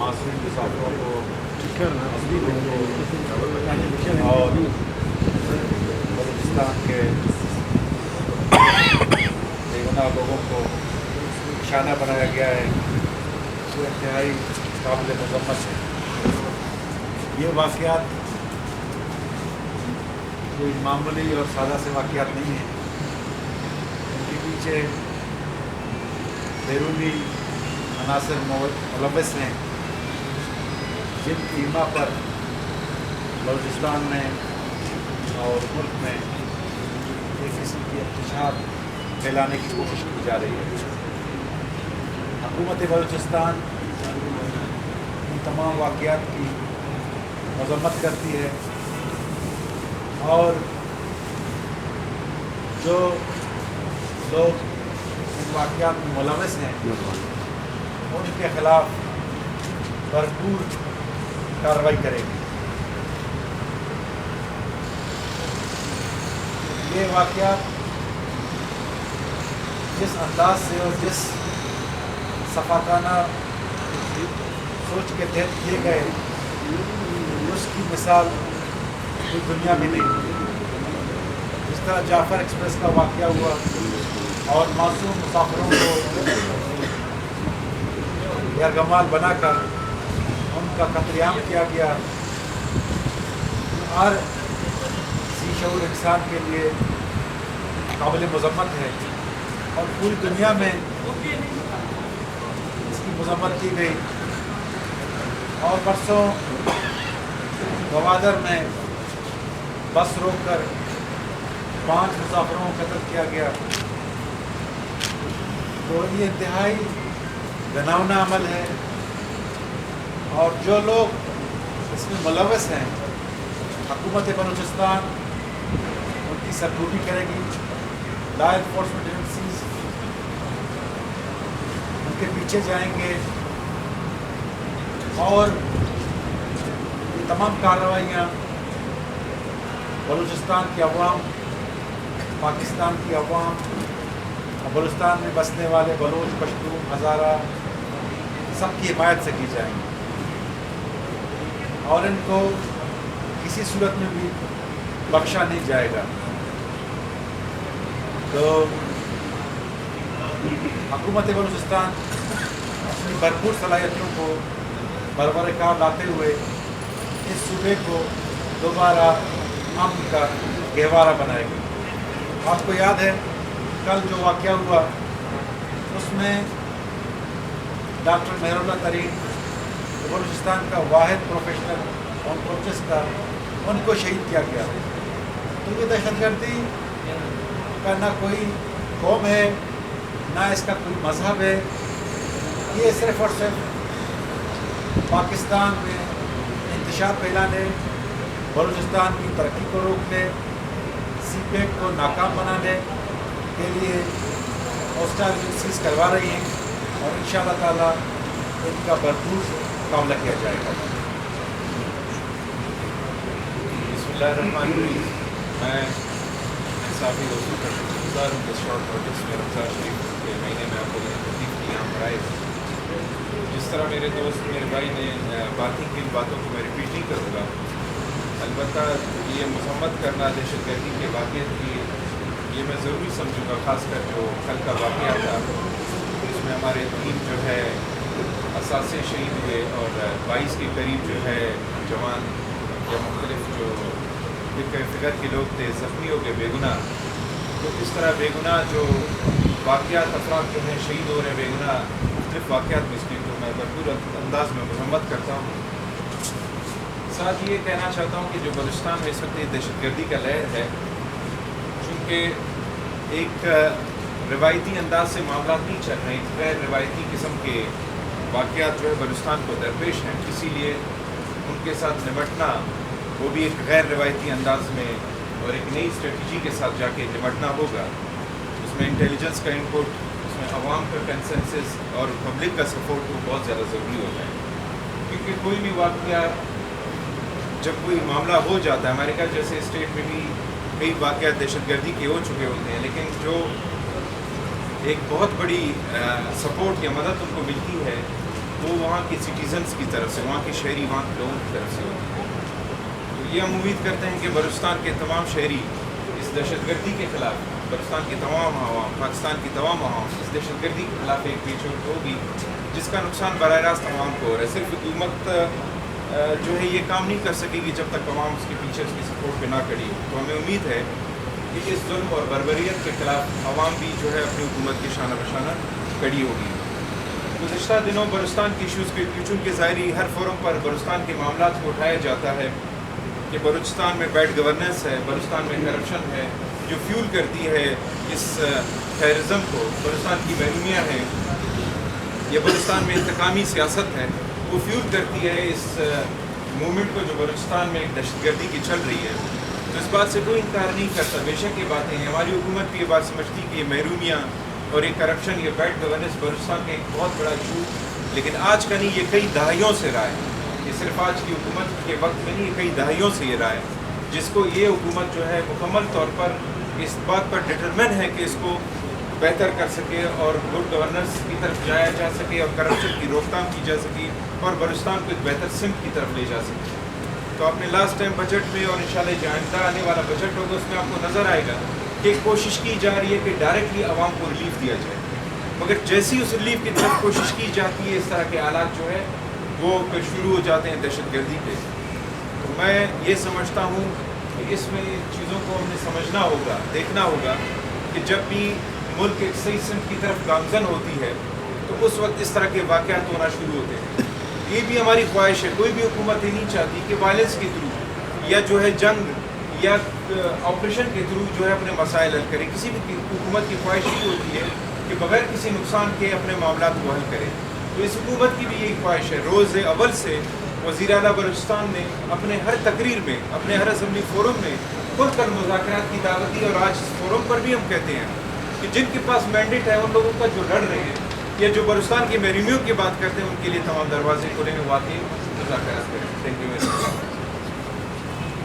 معصوم مسافروں کو اور بلوچستان کے بے گناہ لوگوں کو نشانہ بنایا گیا ہے، وہ انتہائی قابل مذمت ہے۔ یہ واقعات کوئی معمولی اور سادہ سے واقعات نہیں ہیں، ان کے پیچھے بیرونی عناصر ملوث ہیں جن کی ایما پر بلوچستان میں اور ملک میں ایک قسم کی انتشار پھیلانے کی کوشش کی جا رہی ہے۔ حکومت بلوچستان ان تمام واقعات کی مذمت کرتی ہے اور جو لوگ ان واقعات میں ملوث ہیں ان کے خلاف بھرپور کارروائی کرے گی۔ یہ واقعات جس انداز سے اور جس صفاقانہ سوچ کے تحت کیے گئے اس کی مثال پوری دنیا میں نہیں۔ جس طرح جعفر ایکسپریس کا واقعہ ہوا اور معصوم مسافروں کو یرغمال بنا کر ان کا قتل عام کیا گیا، ہر ذی شعور انسان کے لیے قابل مذمت ہے اور پوری دنیا میں اس کی مذمت کی گئی۔ اور پرسوں گوادر میں بس روک کر 5 مسافروں کو قتل کیا گیا، تو یہ انتہائی گھناؤنا عمل ہے اور جو لوگ اس میں ملوث ہیں حکومت بلوچستان ان کی سرکوبی کرے گی، لا انفورسمنٹ ایجنسیز ان کے پیچھے جائیں گے اور یہ تمام کارروائیاں بلوچستان کی عوام، پاکستان کی عوام، بلوچستان میں بسنے والے بلوچ، پشتون، ہزارہ سب کی حمایت سے کی جائیں گی اور ان کو کسی صورت میں بھی بخشا نہیں جائے گا۔ تو حکومت بلوچستان اپنی بھرپور صلاحیتوں کو برابر کار لاتے ہوئے اس صوبے کو دوبارہ امن کا گہوارہ بنائے گی۔ آپ کو یاد ہے کل جو واقعہ ہوا اس میں ڈاکٹر مہر اللہ ترین بلوچستان کا واحد پروفیشنل آنکولوجسٹ تھا، ان کو شہید کیا گیا۔ تو یہ دہشت گردی کا نہ کوئی قوم ہے نہ اس کا کوئی مذہب ہے، یہ صرف اور صرف پاکستان میں انتشار پھیلانے، بلوچستان کی ترقی کو روکنے، سی پیک کو ناکام بنانے کے لیے ہوسٹائل ایجنسیز کروا رہی ہیں اور انشاءاللہ تعالیٰ ان کا بھرپور مقابلہ کیا جائے گا۔ بسم اللہ الرحمن الرحیم۔ میں انصافی دوستوں کا شکر گزار ہوں کہ شارٹ نوٹس میں رمضان شریف کے مہینے میں آپ کو تکلیف کی یہاں پر آئے۔ جس طرح میرے دوست میرے بھائی نے باتیں کی، ان باتوں کو میں ریپیٹ نہیں کروں گا، البتہ یہ مذمت کرنا دہشت گردی کے واقعات کی یہ میں ضروری سمجھوں گا، خاص کر جو کل کا واقعہ تھا اس میں ہمارے 3 جو ہے اساتذے شہید ہوئے اور 22 کے قریب جو ہے جوان یا مختلف جو فکر کے لوگ تھے زخمی ہو گئے بے گناہ۔ تو اس طرح بے گناہ جو واقعات افراد جو ہیں شہید ہو رہے ہیں بے گناہ مختلف واقعات میں، اس کی تو میں بھرپور انداز میں مذمت کرتا ہوں۔ ساتھ یہ کہنا چاہتا ہوں کہ جو بلوچستان میں اس وقت دہشت گردی کا لہر ہے، چونکہ ایک روایتی انداز سے معاملات نہیں چل رہے، ایک غیر روایتی قسم کے واقعات جو ہے بلوچستان کو درپیش ہیں، اسی لیے ان کے ساتھ نمٹنا وہ بھی ایک غیر روایتی انداز میں اور ایک نئی اسٹریٹجی کے ساتھ جا کے نمٹنا ہوگا۔ اس میں انٹیلیجنس کا انپٹ، اس میں عوام کا کنسنسس اور پبلک کا سپورٹ وہ بہت زیادہ ضروری ہوتا ہے، کیونکہ کوئی بھی واقعہ جب کوئی معاملہ ہو جاتا ہے، امریکہ جیسے اسٹیٹ میں بھی کئی واقعات دہشت گردی کے ہو چکے ہوتے ہیں، لیکن جو ایک بہت بڑی سپورٹ یا مدد ان کو ملتی ہے وہ وہاں کے سٹیزنس کی طرف سے، وہاں کے شہری، وہاں کے لوگوں کی طرف سے ہوتی ہے۔ تو یہ ہم امید کرتے ہیں کہ بلوچستان کے تمام شہری اس دہشت گردی کے خلاف، بلوچستان کے تمام عوام، پاکستان کی تمام عوام اس دہشت گردی کے خلاف ایک پیچ ہوگی جس کا نقصان براہ راست عوام کو ہو رہا ہے۔ صرف حکومت جو ہے یہ کام نہیں کر سکے گی جب تک عوام اس کے پیچھے اس کی سپورٹ پہ نہ کھڑی ہو۔ تو ہمیں امید ہے کہ اس ظلم اور بربریت کے خلاف عوام بھی جو ہے اپنی حکومت کے شانہ بشانہ کھڑی ہوگی۔ گزشتہ دنوں بلوچستان کی ایشوز کے چونکہ ظاہری ہر فورم پر بلوچستان کے معاملات کو اٹھایا جاتا ہے کہ بلوچستان میں بیڈ گورننس ہے، بلوچستان میں کرپشن ہے جو فیول کرتی ہے اس ٹیررزم کو، بلوچستان کی محرومیاں ہیں یا بلوچستان میں انتقامی سیاست ہے وہ فیول کرتی ہے اس موومنٹ کو جو بلوچستان میں ایک دہشت گردی کی چل رہی ہے۔ تو اس بات سے کوئی انکار نہیں کرتا، بے شک یہ باتیں ہیں، ہماری حکومت بھی یہ بات سمجھتی کہ یہ محرومیاں اور یہ کرپشن، یہ بیڈ گورننس بلوچستان کا ایک بہت بڑا ایشو، لیکن آج کا نہیں، یہ کئی دہائیوں سے رہا ہے، یہ صرف آج کی حکومت کے وقت میں نہیں، یہ کئی دہائیوں سے یہ رہا ہے، جس کو یہ حکومت جو ہے مکمل طور پر اس بات پر ڈٹرمن ہے کہ اس کو بہتر کر سکے اور گڈ گورننس کی طرف جایا جا سکے اور کرپشن کی روک تھام کی جا سکے اور بلوچستان کو ایک بہتر سمت کی طرف لے جا سکے۔ تو آپ نے لاسٹ ٹائم بجٹ میں اور انشاءاللہ جو آئندہ آنے والا بجٹ ہوگا اس میں آپ کو نظر آئے گا کہ کوشش کی جا رہی ہے کہ ڈائریکٹلی عوام کو ریلیف دیا جائے، مگر جیسی اس ریلیف کی طرف کوشش کی جاتی ہے اس طرح کے حالات جو ہے وہ پھر شروع ہو جاتے ہیں دہشت گردی کے۔ تو میں یہ سمجھتا ہوں کہ اس میں چیزوں کو ہم نے سمجھنا ہوگا، دیکھنا ہوگا کہ جب بھی ملک ایک صحیح سمت کی طرف گامزن ہوتی ہے تو اس وقت اس طرح کے واقعات ہونا شروع ہوتے ہیں۔ یہ بھی ہماری خواہش ہے، کوئی بھی حکومت یہ نہیں چاہتی کہ وائلنس کے تھرو یا جو ہے جنگ یا آپریشن کے تھرو جو ہے اپنے مسائل حل کرے۔ کسی بھی حکومت کی خواہش یہ ہوتی ہے کہ بغیر کسی نقصان کے اپنے معاملات کو حل کرے۔ تو اس حکومت کی بھی یہی خواہش ہے۔ روز اول سے وزیر اعلیٰ بلوچستان نے اپنے ہر تقریر میں، اپنے ہر اسمبلی فورم میں کھل کر مذاکرات کی دعوت دی، اور آج اس فورم پر بھی ہم کہتے ہیں کہ جن کے پاس مینڈیٹ ہے ان لوگوں کا جو لڑ رہے ہیں یا جو بلوچستان کی محرومیوں کی بات کرتے ہیں ان کے لیے تمام دروازے کھلے ہیں، واقعی مذاکرات کریں۔ Thank you.